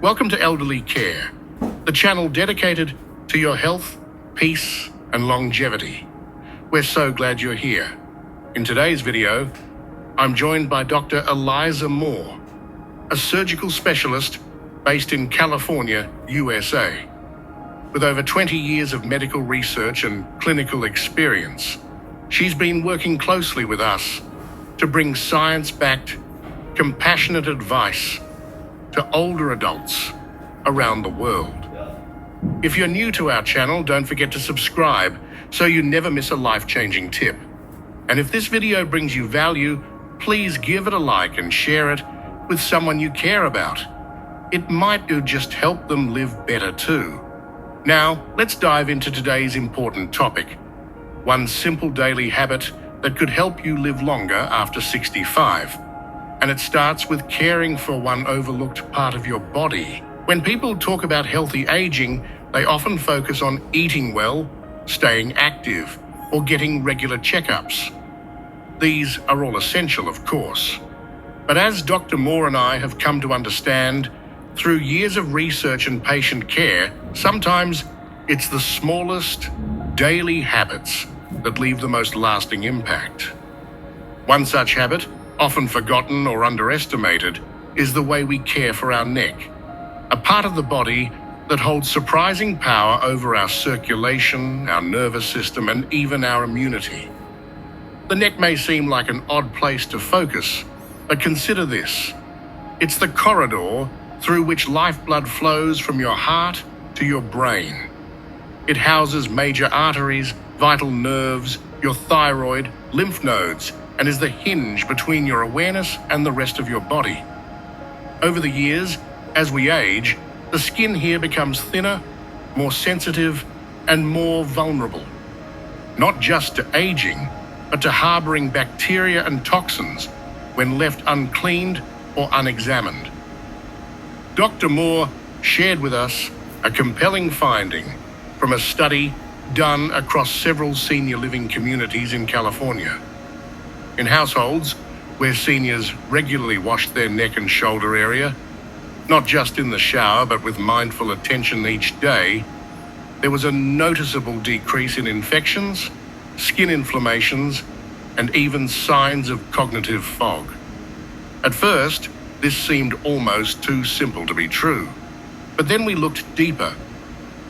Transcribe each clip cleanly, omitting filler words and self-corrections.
Welcome to Elderly Care, the channel dedicated to your health, peace, and longevity. We're so glad you're here. In today's video, I'm joined by Dr. Eliza Moore, a surgical specialist based in California, USA. With over 20 years of medical research and clinical experience, she's been working closely with us to bring science-backed, compassionate advice to older adults around the world. If you're new to our channel, don't forget to subscribe so you never miss a life-changing tip. And if this video brings you value, please give it a like and share it with someone you care about. It might just help them live better too. Now, let's dive into today's important topic. One simple daily habit that could help you live longer after 65. And it starts with caring for one overlooked part of your body. When people talk about healthy aging, they often focus on eating well, staying active, or getting regular checkups. These are all essential, of course. But as Dr. Moore and I have come to understand, through years of research and patient care, sometimes it's the smallest daily habits that leave the most lasting impact. One such habit, often forgotten or underestimated, is the way we care for our neck, a part of the body that holds surprising power over our circulation, our nervous system, and even our immunity. The neck may seem like an odd place to focus, but consider this. It's the corridor through which lifeblood flows from your heart to your brain. It houses major arteries, vital nerves, your thyroid, lymph nodes, and is the hinge between your awareness and the rest of your body. Over the years, as we age, the skin here becomes thinner, more sensitive, and more vulnerable. Not just to aging, but to harboring bacteria and toxins when left uncleaned or unexamined. Dr. Moore shared with us a compelling finding from a study done across several senior living communities in California. In households where seniors regularly washed their neck and shoulder area, not just in the shower but with mindful attention each day, there was a noticeable decrease in infections, skin inflammations, and even signs of cognitive fog. At first, this seemed almost too simple to be true. But then we looked deeper.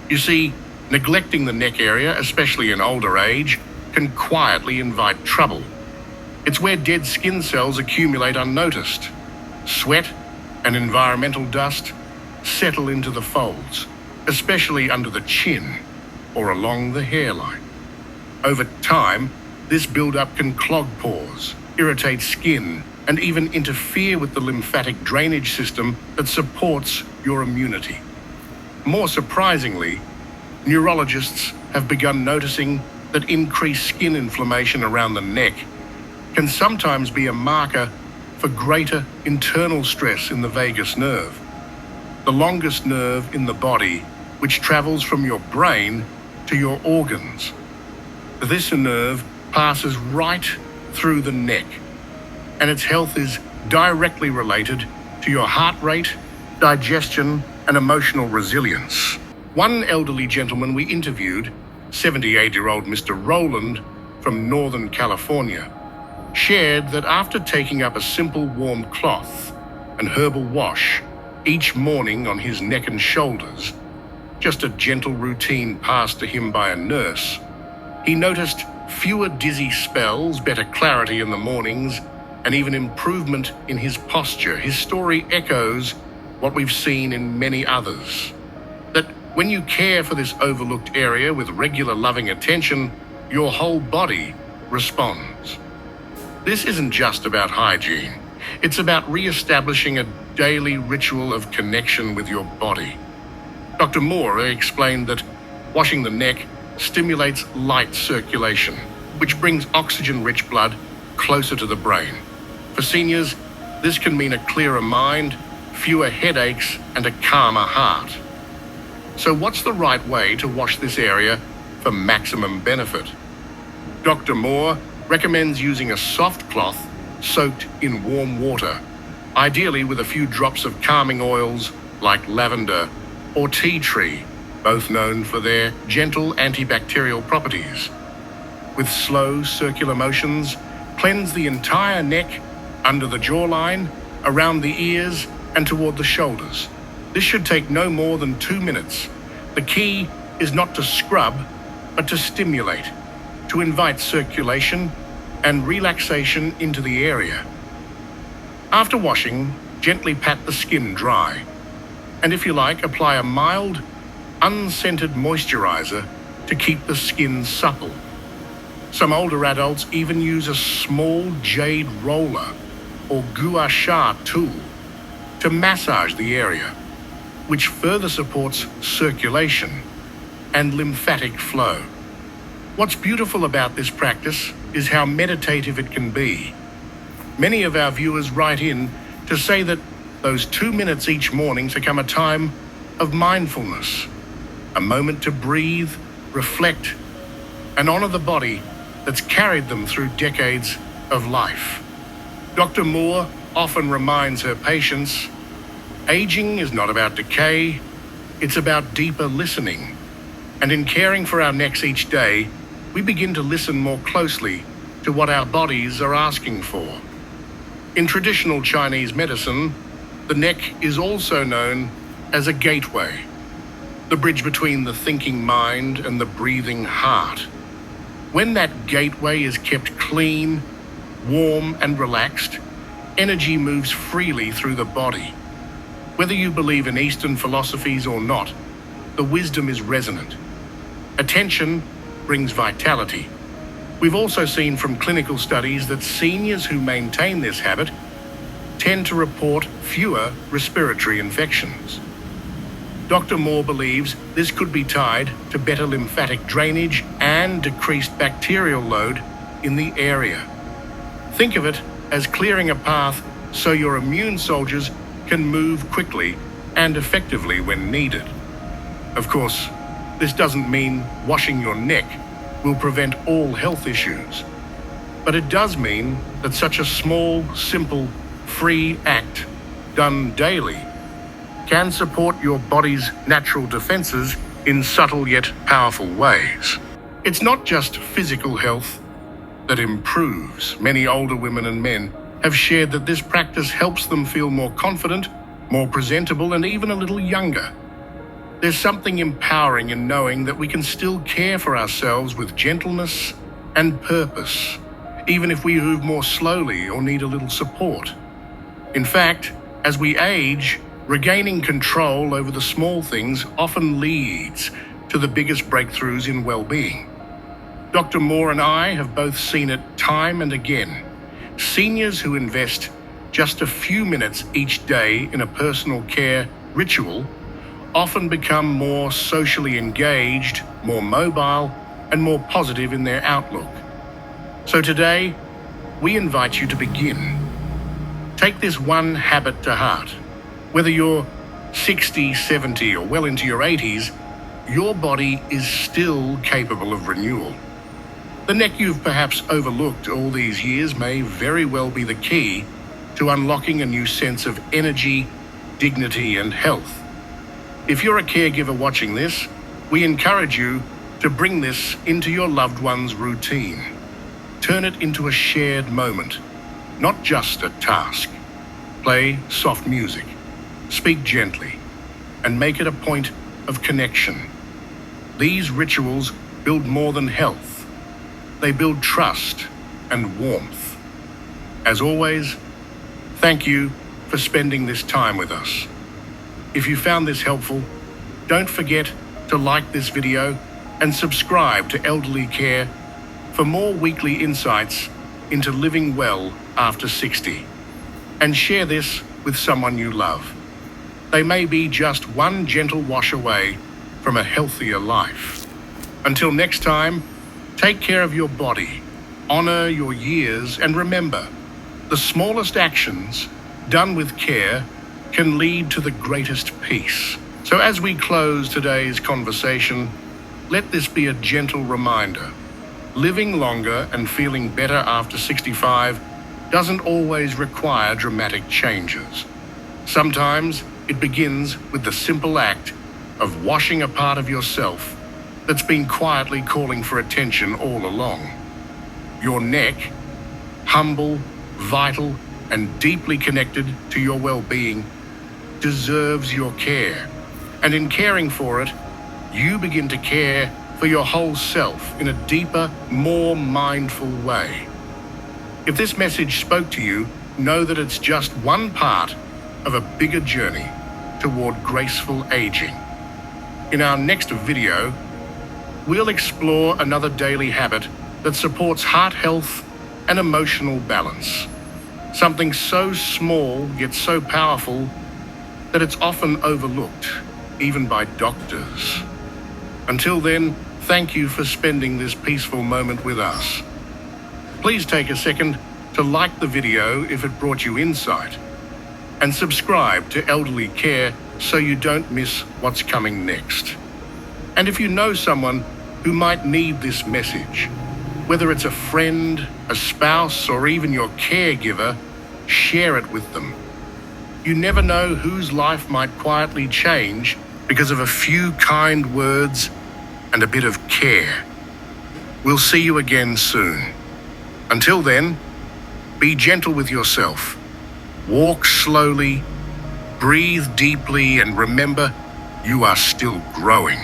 You see, neglecting the neck area, especially in older age, can quietly invite trouble. It's where dead skin cells accumulate unnoticed. Sweat and environmental dust settle into the folds, especially under the chin or along the hairline. Over time, this buildup can clog pores, irritate skin, and even interfere with the lymphatic drainage system that supports your immunity. More surprisingly, neurologists have begun noticing that increased skin inflammation around the neck can sometimes be a marker for greater internal stress in the vagus nerve, the longest nerve in the body, which travels from your brain to your organs. This nerve passes right through the neck, and its health is directly related to your heart rate, digestion, and emotional resilience. One elderly gentleman we interviewed, 78-year-old Mr. Rowland from Northern California, shared that after taking up a simple warm cloth and herbal wash each morning on his neck and shoulders, just a gentle routine passed to him by a nurse, he noticed fewer dizzy spells, better clarity in the mornings, and even improvement in his posture. His story echoes what we've seen in many others. That when you care for this overlooked area with regular loving attention, your whole body responds. This isn't just about hygiene. It's about re-establishing a daily ritual of connection with your body. Dr. Moore explained that washing the neck stimulates light circulation, which brings oxygen-rich blood closer to the brain. For seniors, this can mean a clearer mind, fewer headaches, and a calmer heart. So what's the right way to wash this area for maximum benefit? Dr. Moore recommends using a soft cloth soaked in warm water, ideally with a few drops of calming oils like lavender or tea tree, both known for their gentle antibacterial properties. With slow circular motions, cleanse the entire neck, under the jawline, around the ears, and toward the shoulders. This should take no more than 2 minutes. The key is not to scrub, but to stimulate, to invite circulation and relaxation into the area. After washing, gently pat the skin dry, and if you like, apply a mild, unscented moisturizer to keep the skin supple. Some older adults even use a small jade roller or gua sha tool to massage the area, which further supports circulation and lymphatic flow. What's beautiful about this practice is how meditative it can be. Many of our viewers write in to say that those 2 minutes each morning become a time of mindfulness, a moment to breathe, reflect, and honor the body that's carried them through decades of life. Dr. Moore often reminds her patients, aging is not about decay, it's about deeper listening. And in caring for our necks each day, we begin to listen more closely to what our bodies are asking for. In traditional Chinese medicine, the neck is also known as a gateway, the bridge between the thinking mind and the breathing heart. When that gateway is kept clean, warm, and relaxed, energy moves freely through the body. Whether you believe in Eastern philosophies or not, the wisdom is resonant. Attention brings vitality. We've also seen from clinical studies that seniors who maintain this habit tend to report fewer respiratory infections. Dr. Moore believes this could be tied to better lymphatic drainage and decreased bacterial load in the area. Think of it as clearing a path so your immune soldiers can move quickly and effectively when needed. Of course, this doesn't mean washing your neck will prevent all health issues, but it does mean that such a small, simple, free act done daily can support your body's natural defenses in subtle yet powerful ways. It's not just physical health that improves. Many older women and men have shared that this practice helps them feel more confident, more presentable, and even a little younger. There's something empowering in knowing that we can still care for ourselves with gentleness and purpose, even if we move more slowly or need a little support. In fact, as we age, regaining control over the small things often leads to the biggest breakthroughs in well-being. Dr. Moore and I have both seen it time and again. Seniors who invest just a few minutes each day in a personal care ritual often become more socially engaged, more mobile, and more positive in their outlook. So today, we invite you to begin. Take this one habit to heart. Whether you're 60, 70, or well into your 80s, your body is still capable of renewal. The neck you've perhaps overlooked all these years may very well be the key to unlocking a new sense of energy, dignity, and health. If you're a caregiver watching this, we encourage you to bring this into your loved one's routine. Turn it into a shared moment, not just a task. Play soft music, speak gently, and make it a point of connection. These rituals build more than health. They build trust and warmth. As always, thank you for spending this time with us. If you found this helpful, don't forget to like this video and subscribe to Elderly Care for more weekly insights into living well after 60. And share this with someone you love. They may be just one gentle wash away from a healthier life. Until next time, take care of your body, honor your years, and remember, the smallest actions done with care can lead to the greatest peace. So as we close today's conversation, let this be a gentle reminder. Living longer and feeling better after 65 doesn't always require dramatic changes. Sometimes It begins with the simple act of washing a part of yourself that's been quietly calling for attention all along. Your neck, humble, vital, and deeply connected to your well-being, deserves your care. And in caring for it, you begin to care for your whole self in a deeper, more mindful way. If this message spoke to you, know that it's just one part of a bigger journey toward graceful aging. In our next video, we'll explore another daily habit that supports heart health and emotional balance. Something so small yet so powerful that it's often overlooked, even by doctors. Until then, thank you for spending this peaceful moment with us. Please take a second to like the video if it brought you insight, and subscribe to Elderly Care so you don't miss what's coming next. And if you know someone who might need this message, whether it's a friend, a spouse, or even your caregiver, share it with them. You never know whose life might quietly change because of a few kind words and a bit of care. We'll see you again soon. Until then, be gentle with yourself. Walk slowly, breathe deeply, and remember, you are still growing.